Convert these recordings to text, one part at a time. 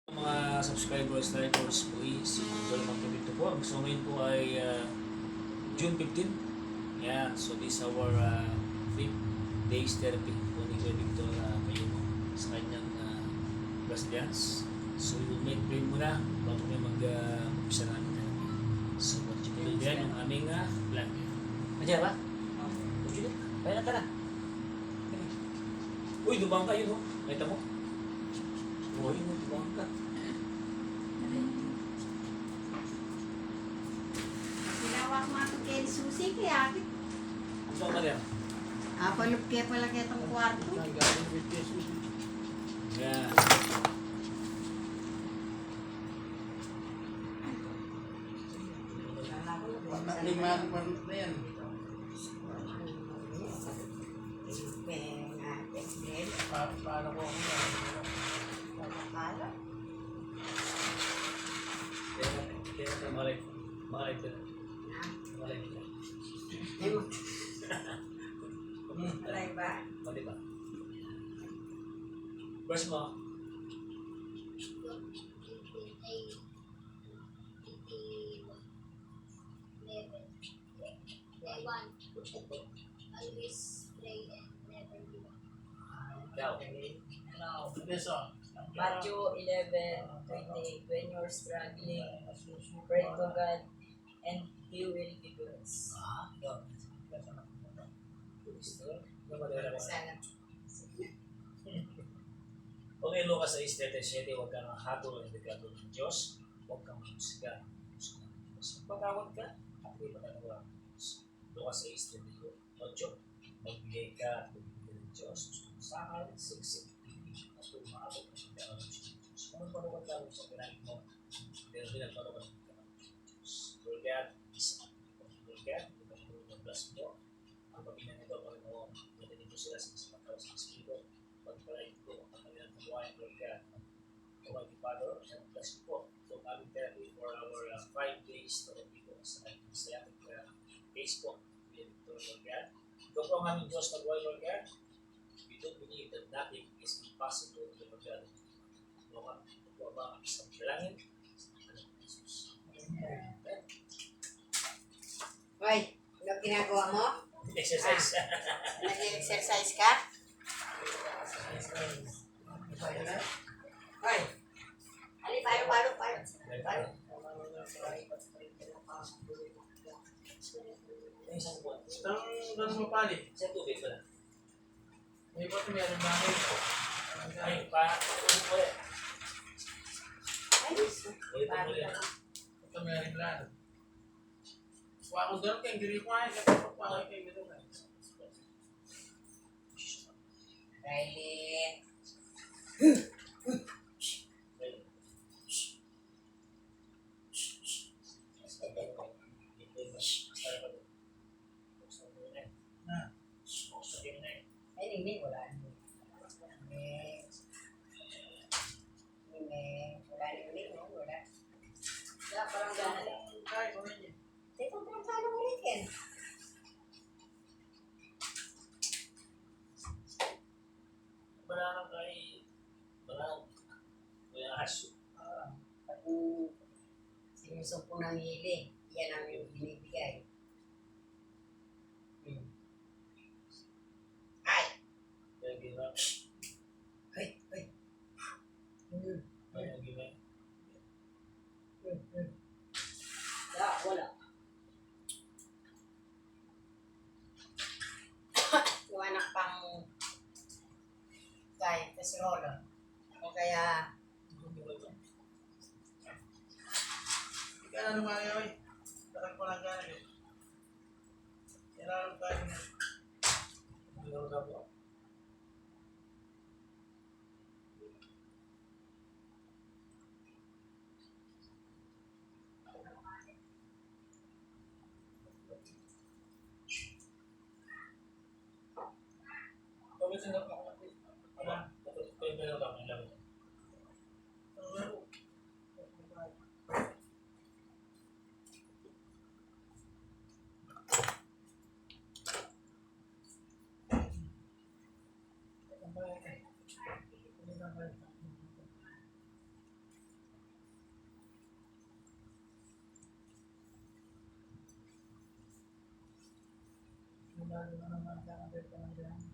Mga subscribers, likers, please, enjoy magkabito po. So ngayon po ay June 15. Yeah, so this is our 5th day's therapy po ni Kuya Victor Mayumo sa kanyang residence. So we will make prayer muna bago may mag-umpisa namin therapy. So what you will yan yung aming vlog. Nandiyan ba? Okay. Kaya na. Uy, dubang ka yun, oh. Nakita mo? Uy, dubang ka. Ginawa ko nga ito kay Susi, kaya akit. Ano ba yan? Palup kaya pala kaya itong kwarto. Yeah. Lima pa na yan. Paano ko ako yan? Kaya malay ka. Malay ka. Alay ba? Mali ba? Brush mo. Always pray and never give up. Ikaw. Beso. Matthew 11:28. When you're struggling, pray to God and He will give you rest. Ikaw. Namadala ko. Sana. Okay, Lucas 6:37, huwag kang hatol ng dekado ng Diyos, huwag kang mahusga. Magpatawad ka, at hindi patatawa ng Diyos. Lucas 6:38, magbigay ka at magbigay ng Diyos. Sa akin, siksik, at tumaabot ng pagkakaroon ng Diyos. Kung magpalukat ka sa pinagin mo, pero pinagpalukat ng pagkakaroon ng Diyos. Lord God, isa. Lord God, ito bless mo. Ang pagbinan nito, Panginoon, natin ito sila sa mga tao sa Espiritu. Pagpalay ko ang kanilang buhay, Lord God. Almighty Father, and bless you po. So, aming therapy for our 5 days therapy po sa sciatic case po. Lord God. Ito po ang aming Diyos na buhay, Lord God. We don't believe that nothing is impossible to Lord God. Lord, ito po ba ang isang bilangin? Hoy, ano ginagawa mo? Exercise. Nag-exercise ka? Hoy, ali, palo. Isang buwan. Ganun mo pali. Isang tubig pala. May ba't meron ba ako? Ay, ulit mo yan. Ulit mo yan. Ito meron lang. Kuha akong doon kaya hindi ko ay. Kuha kayo kayo doon. Riley. Ay, hindi, wala. Hindi, wala ni no? Wala. Wala, parang gano'n. Kaya ko rin yun. Teka, parang paano mo rin yan? Wala Kuya Aso. Pag sinusumpo ng hili, yan ang binibigay. Ay! Kaya ginawa. Hoy! Kaya ginawa. Wala. Yung anak pang kasirolo. O kaya, Hindi ka na lumayo eh. Takal ko lang gano'n eh. Kailangan tayo na. Ginawa ka po. Pagkasin na po. Ano? Kaya gano'n ka lang. lalo na naman kakabit ka ng ganyan.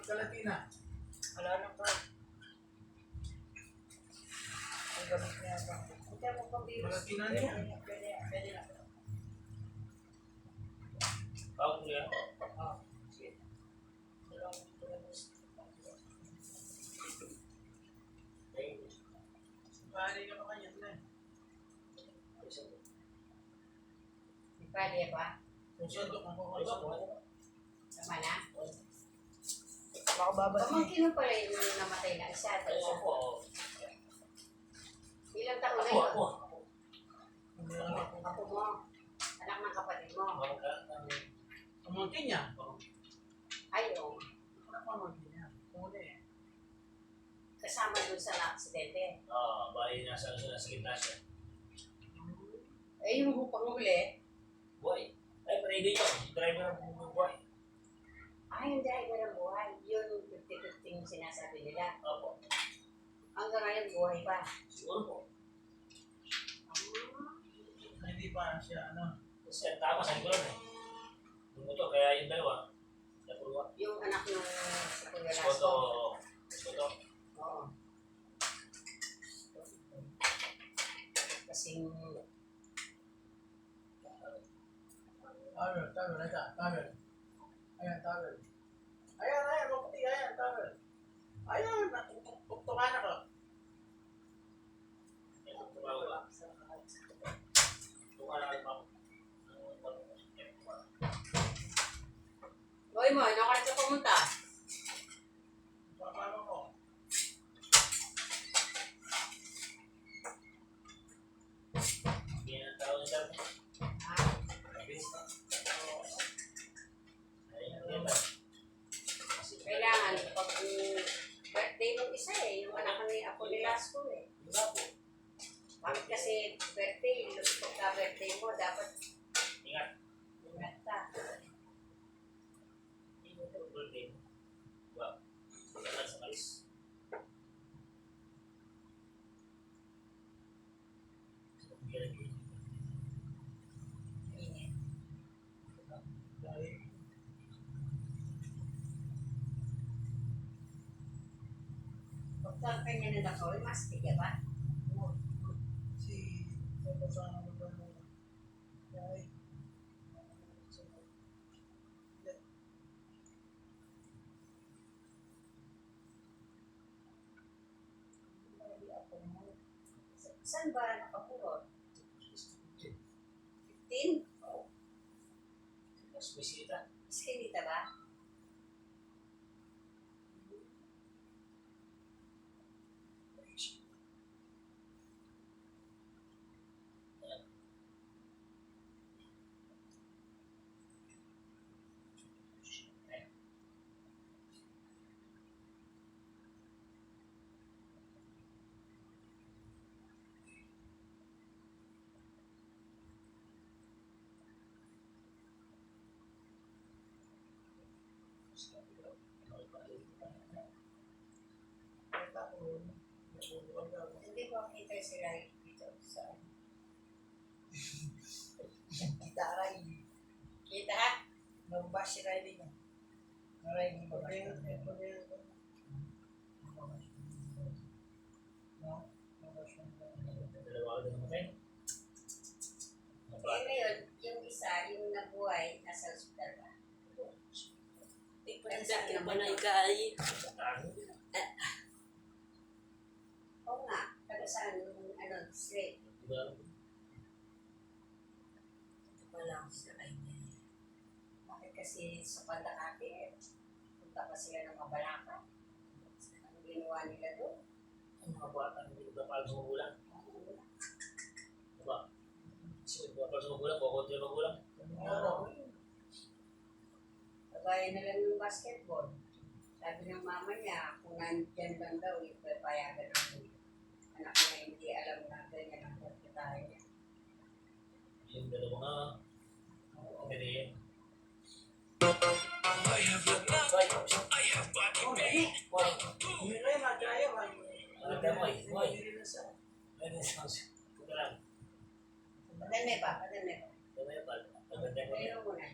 Kalatina. Wala na po. Ang gamit niya ito. Hindi mo pang virus. Kalatina Pwede, niya. pwede na. Ako ko yan. Oh, sige. Dalawang virus. Thank you. Bali ka pa kanya. Di pwede ba? Kung sundok mo ko. Tama na? Baka babas niya. Pamangkin mo pala yung namatay na isa. Ay, ako. Ilang taon na Ako, yun? ako. Ako mo. Anak ng kapatid mo. Pamangkin niya. Ayaw. Ano pamangkin niya? Huli eh. Kasama dun sa aksidente. Bali nasa gitna siya. Eh, yung hupang huli, Buhay. Ay, pwede yun. Yung driver ng buhay. yung driver ng buhay. Yun, 50-50 yung sinasabi nila. Opo. Hanggang ngayon, buhay pa. Siguro po. Hindi pa siya ano. Kasi ang tama sa ko lang eh. Yung motor, kaya yung dalawa. Napuluwa. Yung anak ng sa Kuya Skoto. Lasko. Skoto. Oo. Kasing, Tawel. Ayan, tawel. Ayan, maputi. Ayan, tawel. Ayan, tuktukan ako. Ito, tumawa ba? Tumawa na ako. Boy mo, ano ka sa pumunta? Paano ko? Hindi na tao na dami. Ah, Mabilis na. Ayun, yan ba? kailangan, pag birthday ng isa yung anak ni Apo ni Lasko Diba po? Bakit kasi birthday, pagka birthday mo, dapat Ingat. ingat ka. Birthday mo. Diba? Wala sa malis. Ingat. Dahil Pagka kanya na ako, mas tiga ba? si kasama ko ba dahil Saan ba nakapuro? 15? Mas bisita. Iskinita ba? Hindi ko kita sila dito sa Kita aray. kita ha? Nabas si Riley niya. Aray, hindi ba kayo? Dalawa ka din namatay. Eh ngayon, yung isa, yung nabuhay, nasa hospital ba? Ipagdagdag ba na ikay? Oo nga, taga saan yung straight. Diba? Ito pa lang sa kanya. Bakit kasi sa Pandakati, punta pa sila ng Mabalaka. Ang ginawa nila doon. Ang mga bata, hindi ko pa sa magulang. Diba? Kasi hindi ko pa sa magulang, kukunti yung magulang. Kagaya na lang yung basketball. Sabi ng mama niya, kung nandyan lang daw, ipapayagan ng anak niya hindi alam na ganyan ang pagkakaya niya. Yung dalawa nga, rin. Oh, dali. Hoy, Hindi kayo nagkaya ba? Maganda mo, hoy. Hindi na sa... Ano sounds? Ito lang. Madami pa, madami pa. Kamaya pa. Maganda mo Tayo yan. muna.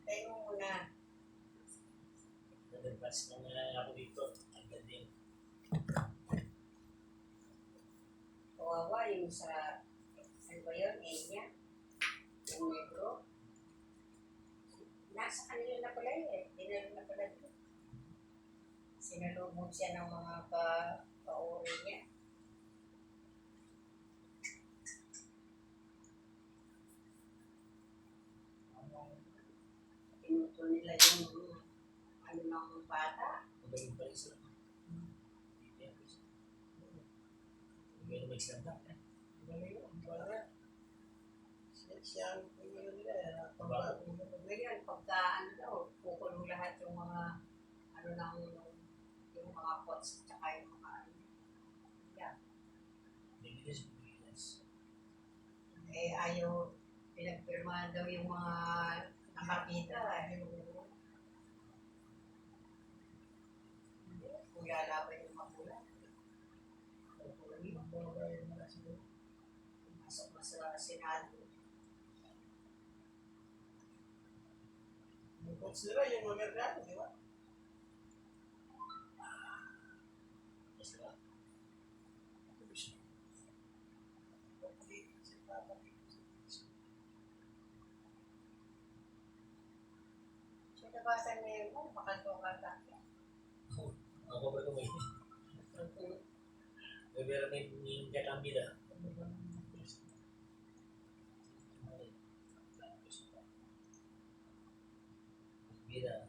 Tayo muna. Nag-advance na nga ako dito. Ang ganda yun. Kawawa yung sa, ano ba yun, Enya? Yung negro. Nasa kanila na pala eh. Dinalo na pala doon. Sinalubog siya ng mga kauri niya. Tinuto nila yung ano ng bata. Magaling pa rin sila. May mag-islam na. Siya ang pinili nila eh. Pagbago. Ngayon, pagka ano daw, kukulong lahat yung mga ano ng yung mga pots at saka yung mga ano. Yeah. Bibilis. Eh, ayaw, pinagpirmahan daw yung mga nakakita. Kung lalaban yung magulang. Pasok na sa Senado. Yung coach nila, yung Amerikano, di ba? Yes, diba? So, nabasa na yun mo, baka ito kata. Ako ba ito may Bebera may kakambida. Bida.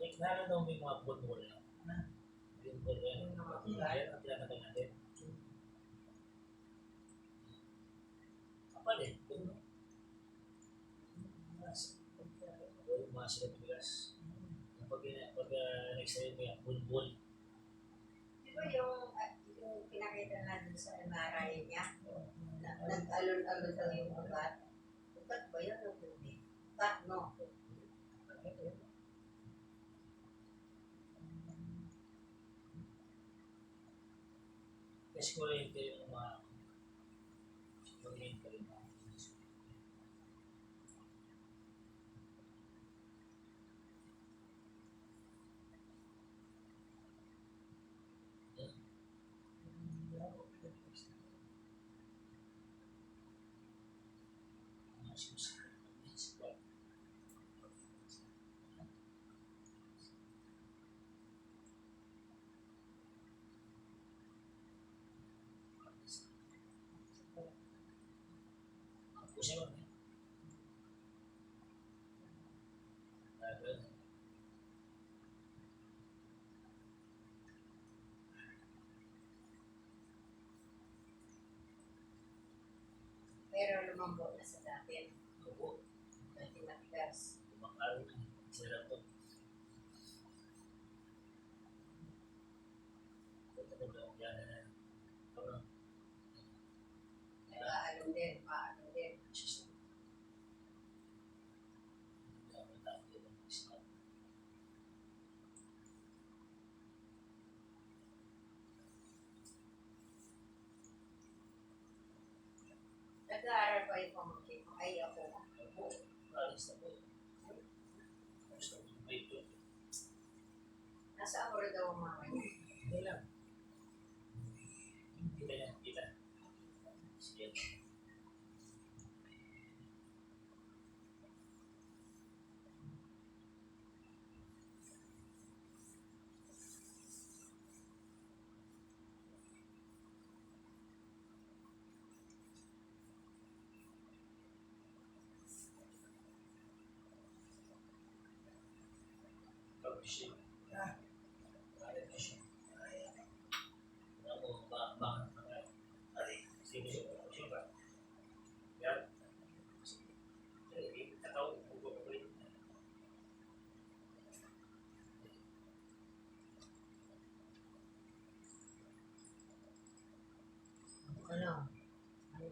Like, naroon daw may mga bol-bol na. Yung bol na yun. Ayan ang tinatanggal natin. Kapal eh. Yung mga sila bigas. Pag next time mo yan, bol-bol. Di ba yung pinakita natin sa MRI niya? Nag-alon-alon daw yung ugat. Ugat ba yun o hindi? Ugat, no? Kasi kuryente yung mga kuryente rin mga Pusing mo. Pero lumambot na sa dati. Opo. Dati matigas. Kumakaroon na. Sira to. Ito ko daw. Yan na. Ano? Nag-aalon din, paalon din. Nag-aaral pa yung pamangkin ko. Ay, ako. Alis na po. Gusto ko may ito. Nasa abroad daw ang mama niya. Hindi lang. Kita niya. Kita. Sige. Pag-fishing. Fishing. Ako, baka. Sige, sige ba? Yan. Sige, katawag. Pag-ulit. Ano? Ano?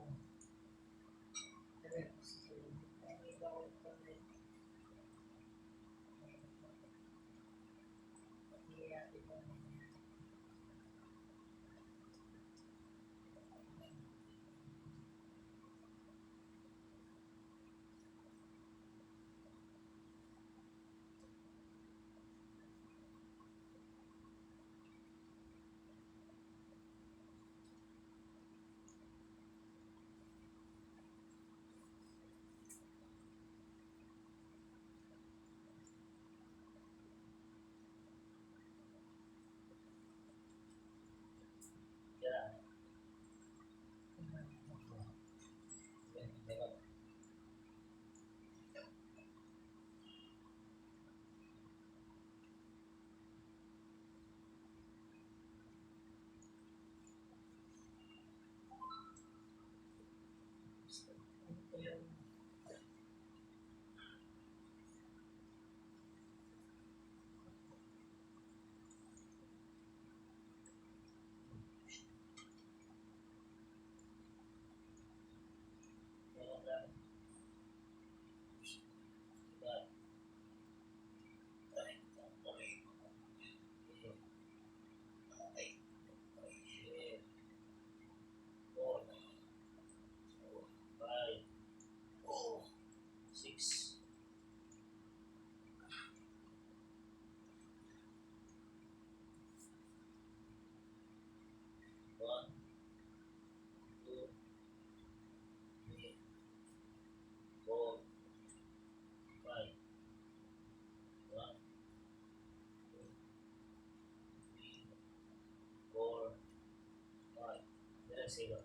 sa iba.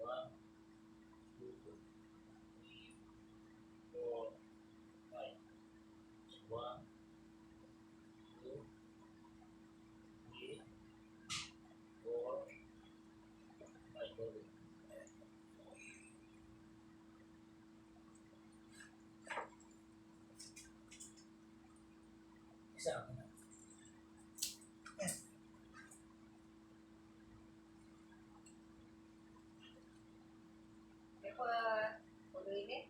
1, 2, 3, 4, 5. 1, 2, 3, 4, 5. Double. Isa ako na. May pa, ulit.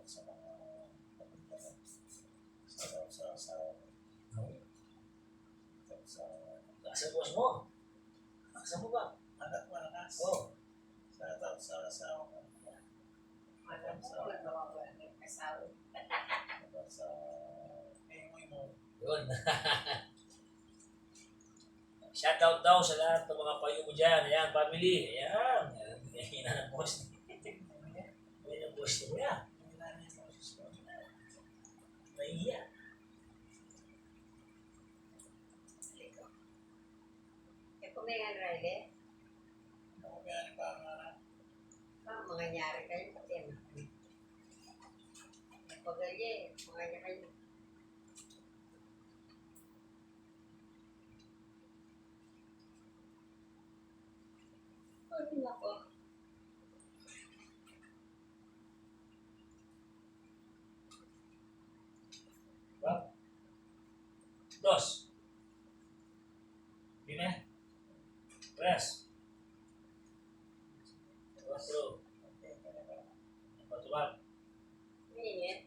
Sa mga kapagdaran. Sa Asa boss mo? Asa mo ba? anak malakas. Oh. Sa asawa ko. Alam mo, wala ng kasawa. Sa emoy mo. Yun. Shoutout daw sa lahat ng mga payo mo dyan. Ayan, family. Ayan. Yan ang boss. Yan ang boss mo yan. Nahiya. Eh, kung may Riley, Ako kaya ni Pama. mga nyari kayo, pati anak niya. Pagalye, mga nyari kayo. Ano na po? Dos. Dime. Tres. Cuatro. Cuatro ba? Minit.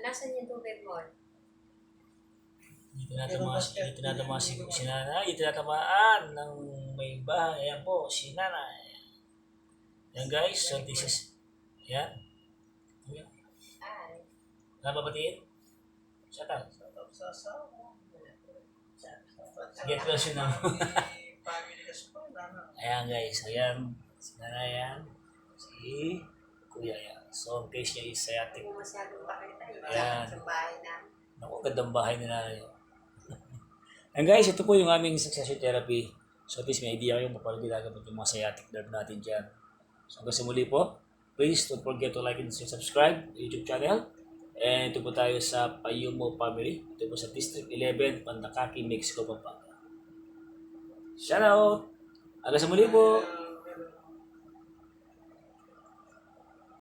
Nasaan yung tubig mo? Hindi tinatamaan ng may bahay. Ayan po, si nanay. Ayan guys, so this is, ayan. Ay, Nababatiin? Shoutout. Sa asawa ko. Get well siya na. Family kasi pa. Ayan guys, ayan. Si nanay yan. Si kuya yan. So, ang case niya is sciatic. hindi mo masyadong pakita. Ayan. Sa bahay namin. Naku, gandang bahay ni nanay. And guys, ito po yung aming succession therapy. So at least may idea kayo kung paano ginagamit yung mga sciatic nerve natin dyan. So hanggang sa muli po, please don't forget to like and subscribe to YouTube channel. And ito po tayo sa Payumo Family. Ito po sa District 11, Pandakaki, Mexico, Pampanga. Shout out! Hanggang sa muli po!